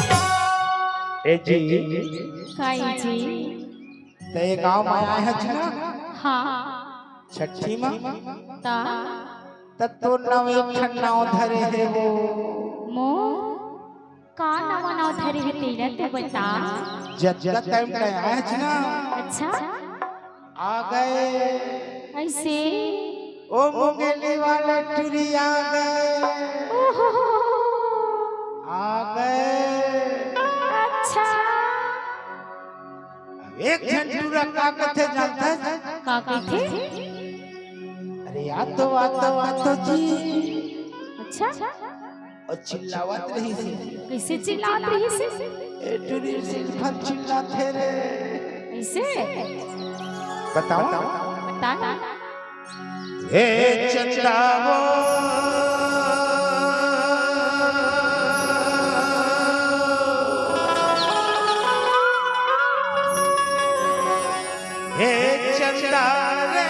ए जी काई जी ते गांव में आया है ना हाँ छठी मां ता तो नवे खन्ना धरे है वो मो का नवा नाव धरे है तेरा तू बता जज्जा टाइम का आया है ना अच्छा आ गए ऐसे ओ मुंगेली वाले टुरी आ गए आ गए अच्छा एक झंडूरा का कथे जानता है का थे अरे आतो जी अच्छा और चिल्लावत रही थी कैसे चिल्लात रही से ए टुरी से फल चिल्लाते रे ऐसे बताओ बता ना हे चंदावो हे चंदा रे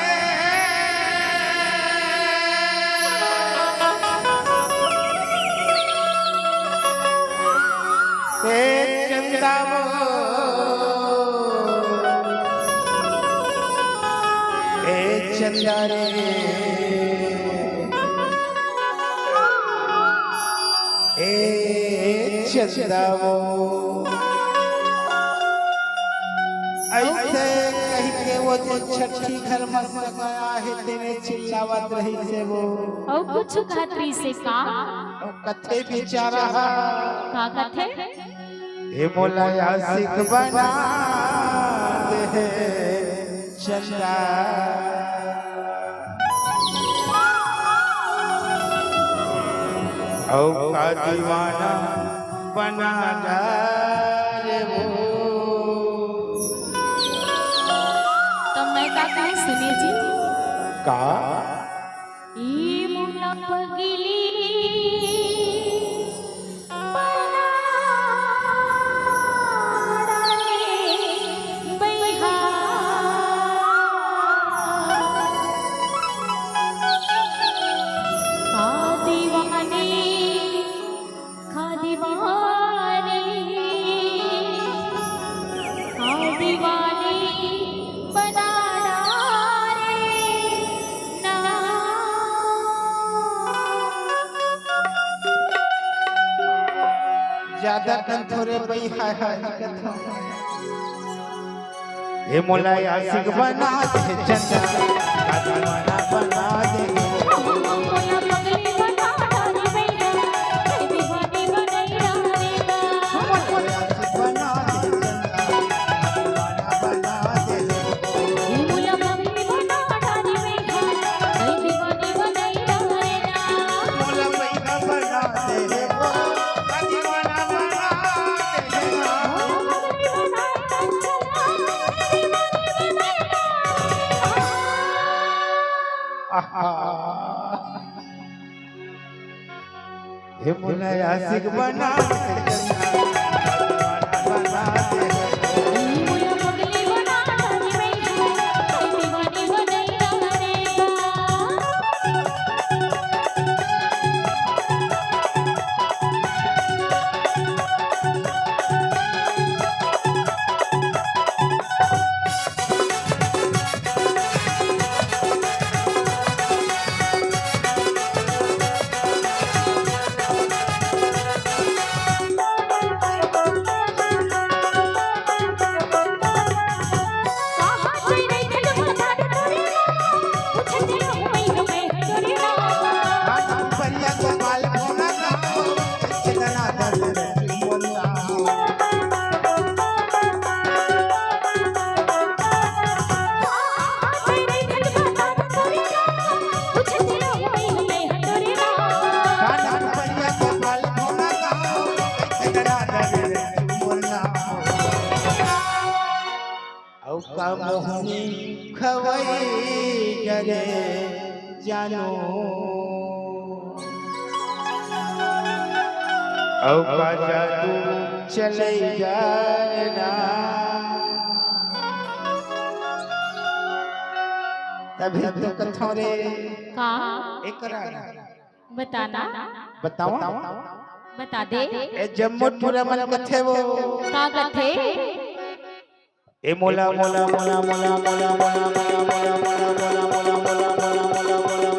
हे चंदावो चंदा रे ए चंदा वो ऐसे कह के वो जो छठी घर में गया है तेरे चिल्लावत रही से वो और कुछ खातरी से का कथे बेचारा का कथे ए मोला आशिक बना दे चंदा औ का दीवाना बना डाले वो तो मैं का कहे सुनिए जी का ई मुला पगली ज्यादा कन थोड़े बई हाय हाय ये मोला आशिक बना दे चंदा का दीवाना बना दे मोला पगली बना डाली भैया दीवानी बनैया रे मोला आशिक बना दे चंदा का दीवाना बना दे मोला पगली बना डाली भैया दीवानी बनैया रे मोला पैदा बना दे हे मुला आशिक बना दे बना दे मोला पगली बना डाली भैया दीवानी बनैया रे हंसी खवई जरे जानो औका जादू चले जाना तभी तो कथों रे का एकरा बताना बताओ बता दे ए जम्मूपुरा मन कथे वो का कथे ए मोला मोला मोला मोला मोला मोला मोला मोला मोला मोला मोला मोला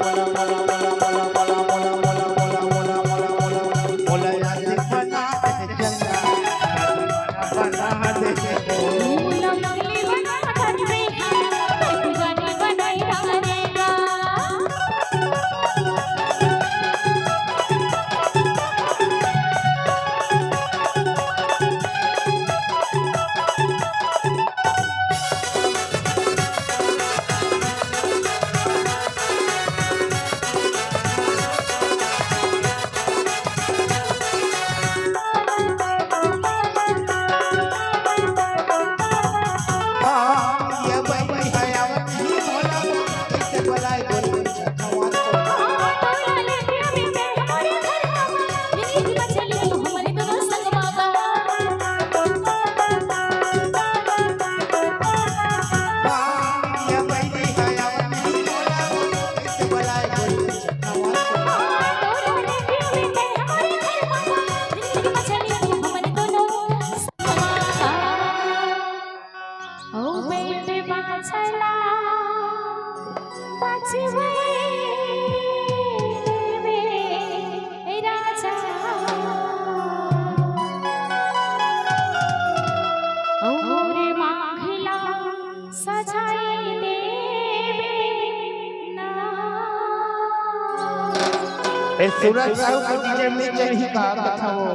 सूरज साहू को डीजे में चाहिए का कथा वो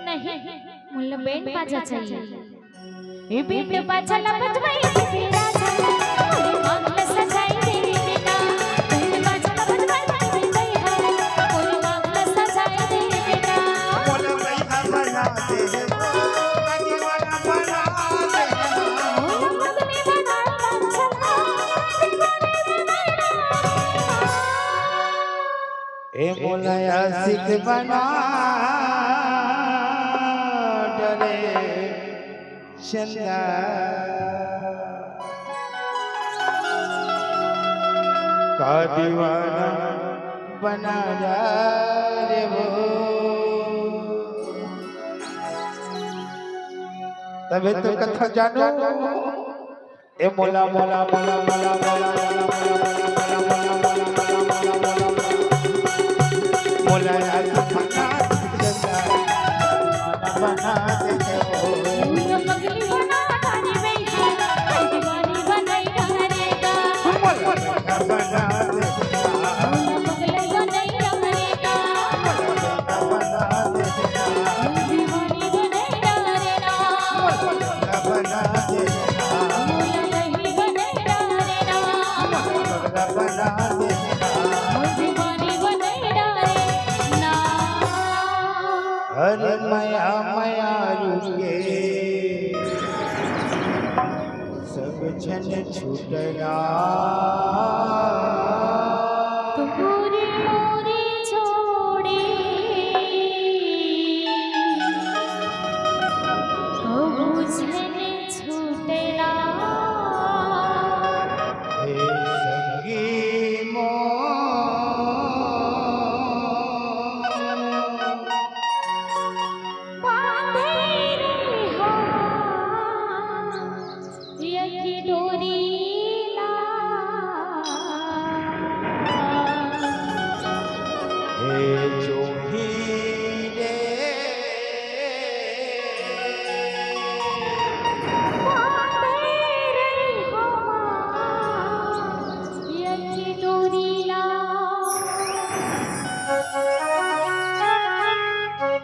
नहीं मुल्ला बैंड बाजा चाहिए ए बैंड बाजा ला बजवाई दे राजा अरे मांगला सजाई दे बेटा बैंड बाजा ला बजवाई दे है अरे मांगला सजाई दे बेटा मोला भैया बना दे दीवाना बना दे मोला मगनी बना चलना ए मोला आशिक बना डरे चंदा का दीवाना बना रे वो तबे तो कथा जानो ए मोला मोला मोला मोला मोला मोला बना दे मुल्ला मगनी बना तारी बैठा दीवानी बनाई डरेगा मोला बना दे मुल्ला मगनी बनाई डरेगा बना दे दीवानी बनाई डरेगा बना दे मुल्ला नहीं बनाई डरेगा बना दे दीवानी बनाई डरेगा अरे माया माया रुके सब जन छूटना